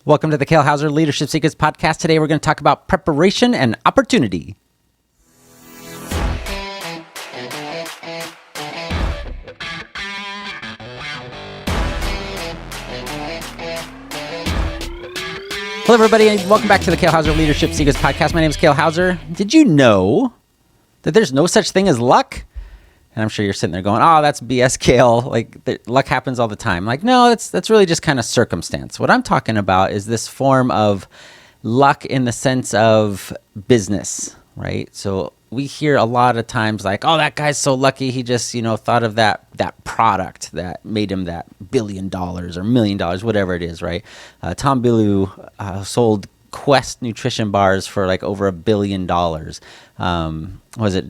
Welcome to the Kale Houser Leadership Secrets podcast. Today we're going to talk about preparation and opportunity. Hello everybody, and welcome back to the Kale Houser Leadership Secrets podcast. My name is Kale Houser. Did you know that there's no such thing as luck? And I'm sure you're sitting there going, oh, that's BS, Kale. Like, luck happens all the time. Like, no, that's really just kind of circumstance. What I'm talking about is this form of luck in the sense of business, right? So we hear a lot of times like, oh, that guy's so lucky. He just, thought of that product that made him that $1 billion or $1 million, whatever it is, right? Tom Bilyeu sold Quest nutrition bars for like over $1 billion. Was it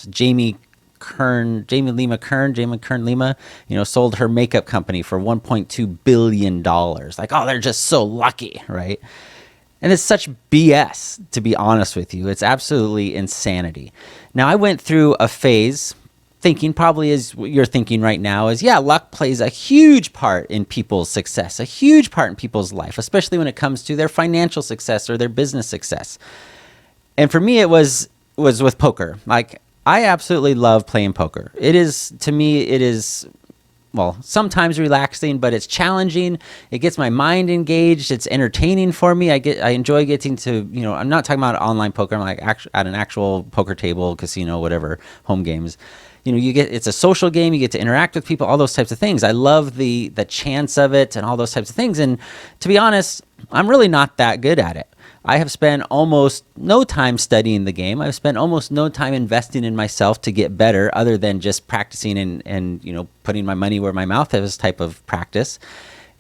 Jamie Kern Lima, sold her makeup company for $1.2 billion. Like, oh, they're just so lucky, right? And it's such BS, to be honest with you. It's absolutely insanity. Now, I went through a phase thinking, probably as what you're thinking right now, is, luck plays a huge part in people's success, a huge part in people's life, especially when it comes to their financial success or their business success. And for me, it was with poker. Like, I absolutely love playing poker. To me, sometimes relaxing, but it's challenging. It gets my mind engaged. It's entertaining for me. I enjoy getting to, I'm not talking about online poker. I'm like at an actual poker table, casino, whatever, home games. It's a social game. You get to interact with people, all those types of things. I love the chance of it and all those types of things. And to be honest, I'm really not that good at it. I have spent almost no time studying the game. I've spent almost no time investing in myself to get better, other than just practicing and putting my money where my mouth is type of practice.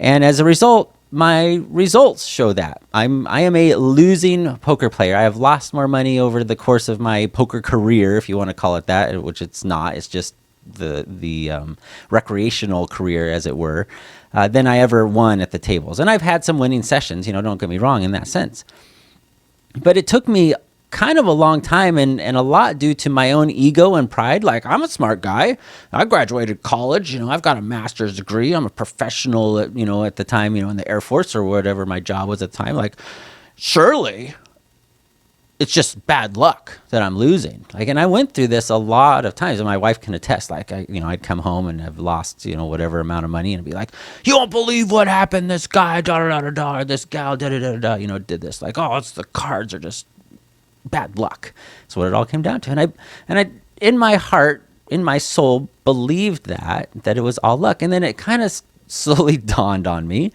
And as a result, my results show that. I am a losing poker player. I have lost more money over the course of my poker career, if you want to call it that, which it's not. It's just the recreational career, as it were, than I ever won at the tables. And I've had some winning sessions, don't get me wrong in that sense. But it took me kind of a long time and a lot due to my own ego and pride. Like, I'm a smart guy. I graduated college. I've got a master's degree. I'm a professional, at the time, in the Air Force or whatever my job was at the time. Like, surely it's just bad luck that I'm losing. Like, and I went through this a lot of times, and my wife can attest. Like, I'd come home and have lost, whatever amount of money, and be like, "You won't believe what happened. This guy, this gal, did this." Like, oh, it's the cards are just bad luck. That's what it all came down to. And I, in my heart, in my soul, believed that it was all luck. And then it kind of slowly dawned on me,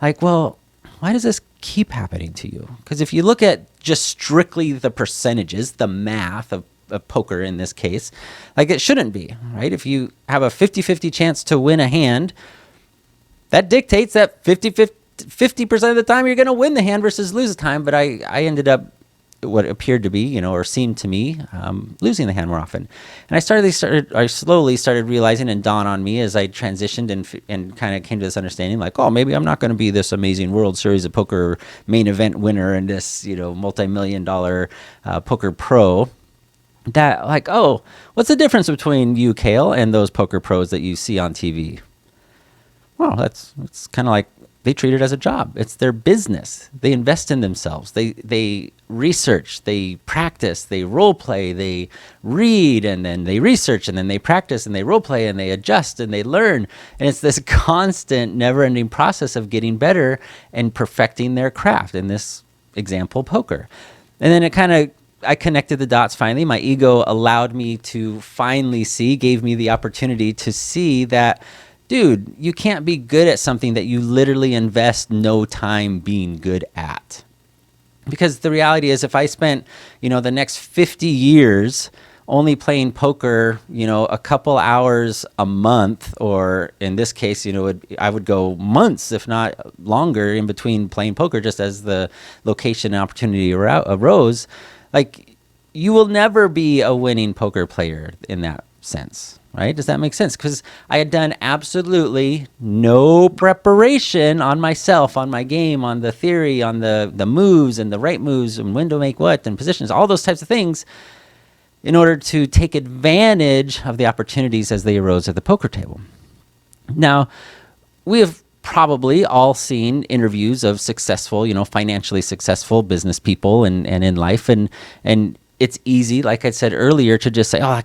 like, well, why does this keep happening to you? Because if you look at just strictly the percentages, the math of poker in this case, like, it shouldn't be, right? If you have a 50-50 chance to win a hand, that dictates that 50% of the time you're going to win the hand versus lose the time. But I ended up, what appeared to be, or seemed to me, losing the hand more often. And I slowly started realizing, and dawned on me as I transitioned and kind of came to this understanding, like, oh, maybe I'm not going to be this amazing World Series of Poker main event winner and this, multi-million-dollar poker pro. That, like, oh, what's the difference between you, Kale, and those poker pros that you see on TV? Well, it's kind of like, they treat it as a job. It's their business. They invest in themselves. They research, they practice, they role play, they read, and then they research, and then they practice, and they role play, and they adjust, and they learn. And it's this constant, never-ending process of getting better and perfecting their craft. In this example, poker. And then I connected the dots finally. My ego allowed me to finally gave me the opportunity to see that, dude, you can't be good at something that you literally invest no time being good at. Because the reality is, if I spent, the next 50 years only playing poker, a couple hours a month, or in this case, I would go months, if not longer, in between playing poker, just as the location and opportunity arose, like, you will never be a winning poker player in that sense. Right? Does that make sense? Because I had done absolutely no preparation on myself, on my game, on the theory, on the moves and the right moves and when to make what and positions, all those types of things, in order to take advantage of the opportunities as they arose at the poker table. Now, we have probably all seen interviews of successful, financially successful business people and in life. And it's easy, like I said earlier, to just say, oh,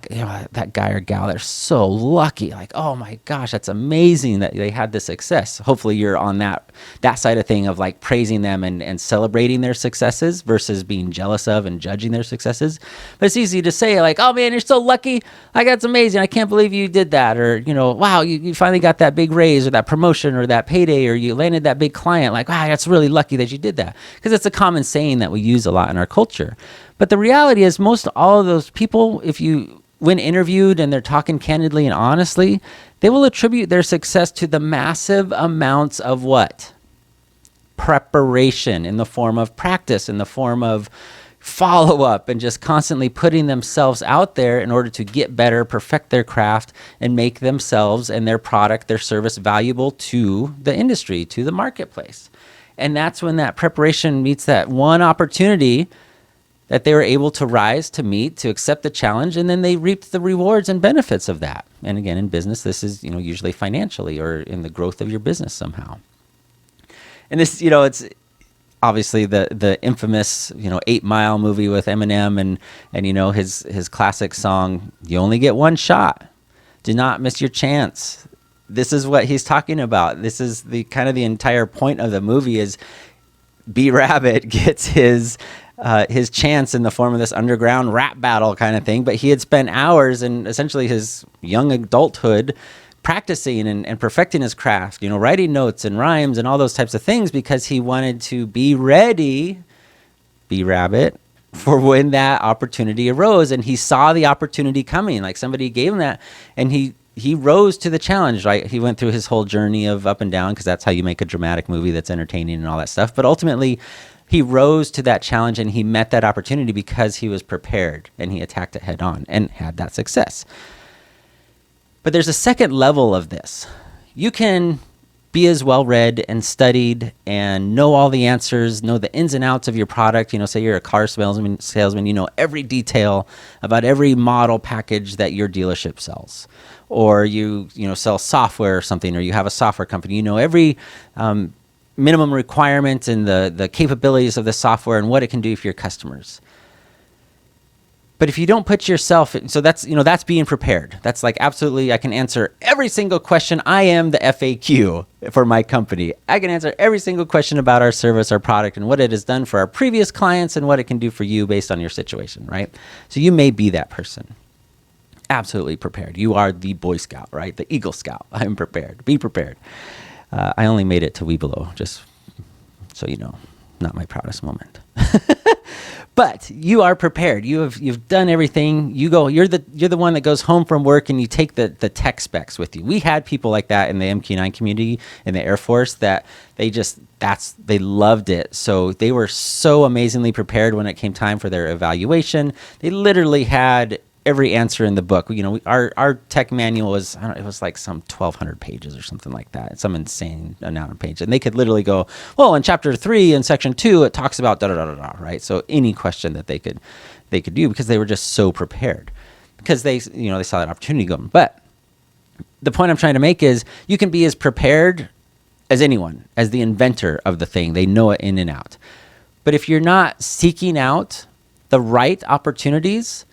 that guy or gal, they're so lucky. Like, oh my gosh, that's amazing that they had this success. Hopefully you're on that side of thing of like praising them and celebrating their successes versus being jealous of and judging their successes. But it's easy to say like, oh man, you're so lucky. Like, that's amazing. I can't believe you did that. Or, wow, you finally got that big raise or that promotion or that payday, or you landed that big client. Like, wow, that's really lucky that you did that. Because it's a common saying that we use a lot in our culture. But the reality is most all of those people, when interviewed and they're talking candidly and honestly, they will attribute their success to the massive amounts of what? Preparation, in the form of practice, in the form of follow-up, and just constantly putting themselves out there in order to get better, perfect their craft, and make themselves and their product, their service valuable to the industry, to the marketplace. And that's when that preparation meets that one opportunity that they were able to rise, to meet, to accept the challenge, and then they reaped the rewards and benefits of that. And again, in business, this is, usually financially or in the growth of your business somehow. And this, it's obviously the infamous, 8 Mile movie with Eminem and his classic song, "You Only Get One Shot. Do not miss your chance." This is what he's talking about. This is the kind of the entire point of the movie is B Rabbit gets his chance in the form of this underground rap battle kind of thing. But he had spent hours in essentially his young adulthood practicing and perfecting his craft, writing notes and rhymes and all those types of things because he wanted to be ready, B Rabbit, for when that opportunity arose. And he saw the opportunity coming, like somebody gave him that, and he rose to the challenge, right? He went through his whole journey of up and down because that's how you make a dramatic movie that's entertaining and all that stuff. But ultimately, he rose to that challenge and he met that opportunity because he was prepared and he attacked it head on and had that success. But there's a second level of this. You can be as well read and studied and know all the answers, know the ins and outs of your product. Say you're a car salesman, you know every detail about every model package that your dealership sells. Or you sell software or something, or you have a software company, every minimum requirement and the capabilities of the software and what it can do for your customers. But if you don't put yourself, so that's being prepared. That's like, absolutely, I can answer every single question. I am the FAQ for my company. I can answer every single question about our service, our product, and what it has done for our previous clients and what it can do for you based on your situation, right? So you may be that person. Absolutely prepared. You are the Boy Scout, right? The Eagle Scout. I'm prepared. Be prepared. I only made it to Webelow, just so you know, not my proudest moment. But you are prepared. You've done everything. You're the one that goes home from work and you take the tech specs with you. We had people like that in the MQ9 community in the Air Force that they loved it. So they were so amazingly prepared when it came time for their evaluation. They literally had every answer in the book. Our tech manual was, it was like some 1,200 pages or something like that. Some insane amount of pages. And they could literally go, well, in chapter 3 and section 2, it talks about da-da-da-da-da, right? So any question that they could do because they were just so prepared because they saw that opportunity going. But the point I'm trying to make is you can be as prepared as anyone, as the inventor of the thing. They know it in and out. But if you're not seeking out the right opportunities,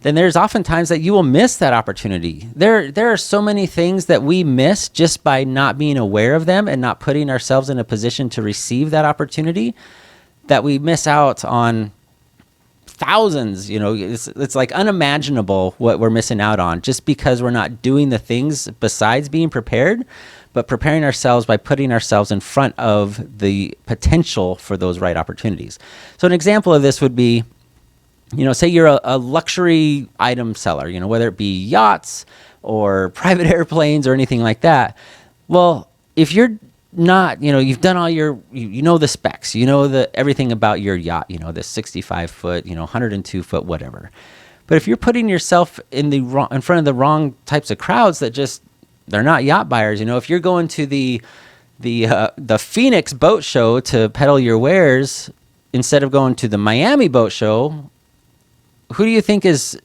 then there's oftentimes that you will miss that opportunity. There are so many things that we miss just by not being aware of them and not putting ourselves in a position to receive that opportunity that we miss out on thousands. It's like unimaginable what we're missing out on just because we're not doing the things besides being prepared, but preparing ourselves by putting ourselves in front of the potential for those right opportunities. So an example of this would be, say you're a luxury item seller, whether it be yachts or private airplanes or anything like that. Well, if you're not, you've done all your, the specs, everything about your yacht, the 65 foot, 102 foot, whatever. But if you're putting yourself in front of the wrong types of crowds that just, they're not yacht buyers. If you're going to the Phoenix boat show to peddle your wares instead of going to the Miami boat show, who do you think is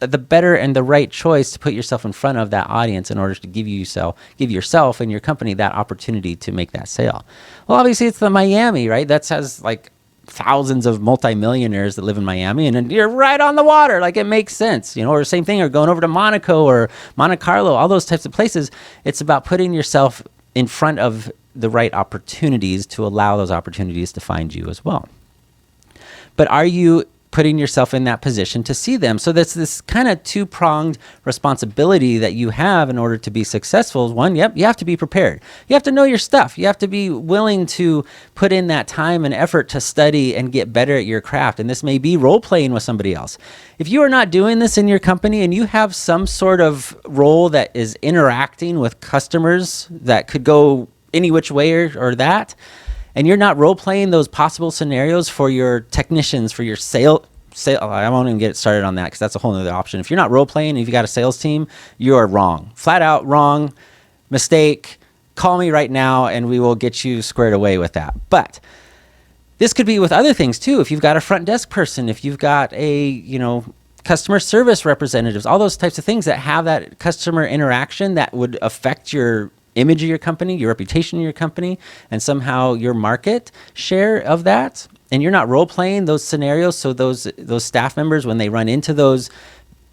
the better and the right choice to put yourself in front of that audience in order to give yourself and your company that opportunity to make that sale. Well, obviously it's the Miami, right? That has like thousands of multimillionaires that live in Miami, and you're right on the water. Like, it makes sense, or same thing, or going over to Monaco or Monte Carlo, all those types of places. It's about putting yourself in front of the right opportunities to allow those opportunities to find you as well. But are you putting yourself in that position to see them? So that's this kind of two-pronged responsibility that you have in order to be successful. One, you have to be prepared. You have to know your stuff. You have to be willing to put in that time and effort to study and get better at your craft. And this may be role-playing with somebody else. If you are not doing this in your company and you have some sort of role that is interacting with customers that could go any which way or that, and you're not role-playing those possible scenarios for your technicians, for your sale, I won't even get started on that because that's a whole other option. If you're not role-playing, if you got a sales team, you are wrong. Flat out wrong, mistake. Call me right now and we will get you squared away with that. But this could be with other things too. If you've got a front desk person, if you've got customer service representatives, all those types of things that have that customer interaction that would affect your image of your company, your reputation of your company, and somehow your market share of that. And you're not role-playing those scenarios, so those staff members, when they run into those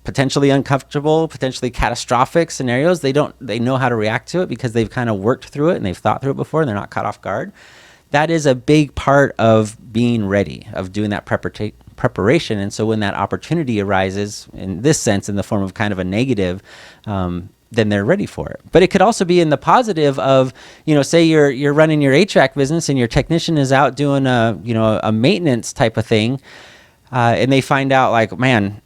potentially uncomfortable, potentially catastrophic scenarios, they know how to react to it because they've kind of worked through it and they've thought through it before and they're not caught off guard. That is a big part of being ready, of doing that preparation. And so when that opportunity arises, in this sense, in the form of kind of a negative, then they're ready for it. But it could also be in the positive of, say you're running your HVAC business and your technician is out doing a maintenance type of thing, and they find out like, man,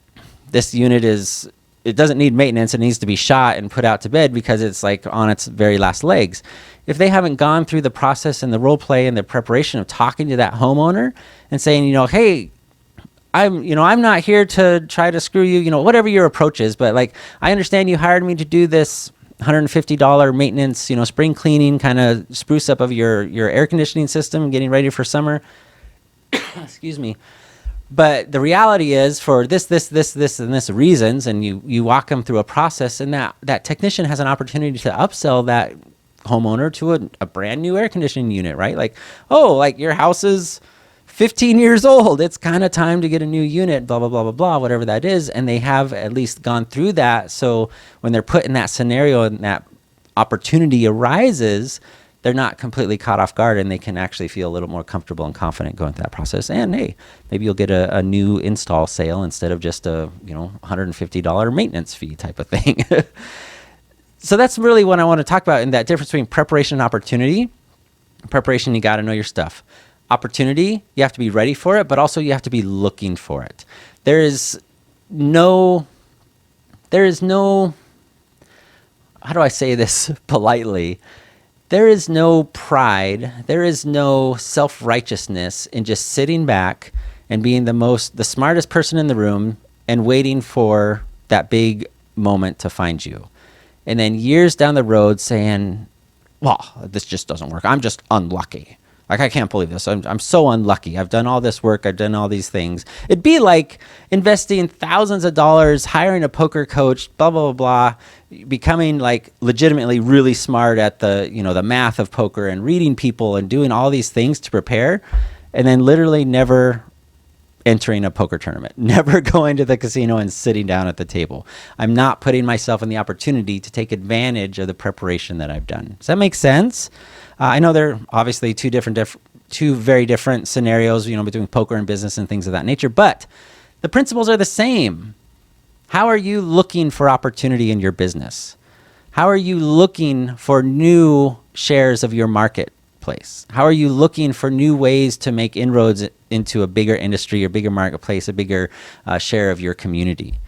this unit it doesn't need maintenance. It needs to be shot and put out to bed because it's like on its very last legs. If they haven't gone through the process and the role play and the preparation of talking to that homeowner and saying, hey, I'm not here to try to screw you, whatever your approach is, but like, I understand you hired me to do this $150 maintenance, spring cleaning, kind of spruce up of your air conditioning system, getting ready for summer. Excuse me. But the reality is for this, and this reasons, and you walk them through a process, and that technician has an opportunity to upsell that homeowner to a brand new air conditioning unit, right? Like, your house is 15 years old. It's kind of time to get a new unit, blah, blah, blah, blah, blah, whatever that is. And they have at least gone through that. So when they're put in that scenario and that opportunity arises, they're not completely caught off guard and they can actually feel a little more comfortable and confident going through that process. And hey, maybe you'll get a new install sale instead of just a $150 maintenance fee type of thing. So that's really what I want to talk about in that difference between preparation and opportunity. Preparation, you got to know your stuff. Opportunity, you have to be ready for it, but also you have to be looking for it. There is no, how do I say this politely? There is no pride, there is no self-righteousness in just sitting back and being the smartest person in the room and waiting for that big moment to find you. And then years down the road saying, well, this just doesn't work. I'm just unlucky. Like, I can't believe this. I'm so unlucky. I've done all this work. I've done all these things. It'd be like investing thousands of dollars, hiring a poker coach, blah, blah, blah, blah, becoming like legitimately really smart at the math of poker and reading people and doing all these things to prepare, and then literally never entering a poker tournament, never going to the casino and sitting down at the table. I'm not putting myself in the opportunity to take advantage of the preparation that I've done. Does that make sense? I know there are obviously two very different scenarios, between poker and business and things of that nature, but the principles are the same. How are you looking for opportunity in your business? How are you looking for new shares of your marketplace? How are you looking for new ways to make inroads into a bigger industry, a bigger marketplace, a bigger share of your community?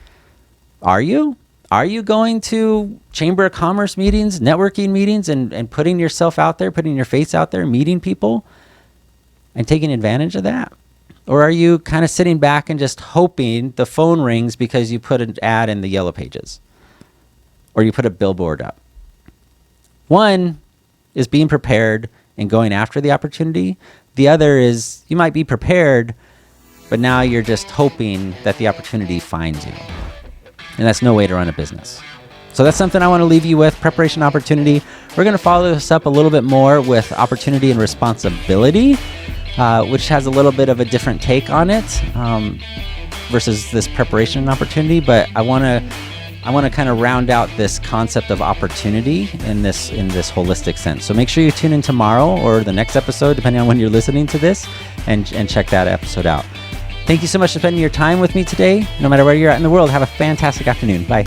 Are you? Are you going to Chamber of Commerce meetings, networking meetings, and putting yourself out there, putting your face out there, meeting people, and taking advantage of that? Or are you kind of sitting back and just hoping the phone rings because you put an ad in the Yellow Pages or you put a billboard up? One is being prepared and going after the opportunity. The other is you might be prepared, but now you're just hoping that the opportunity finds you. And that's no way to run a business. So that's something I want to leave you with, preparation, opportunity. We're going to follow this up a little bit more with opportunity and responsibility, which has a little bit of a different take on it versus this preparation and opportunity. But I want to kind of round out this concept of opportunity in this holistic sense. So make sure you tune in tomorrow or the next episode, depending on when you're listening to this, and check that episode out. Thank you so much for spending your time with me today. No matter where you're at in the world, have a fantastic afternoon. Bye.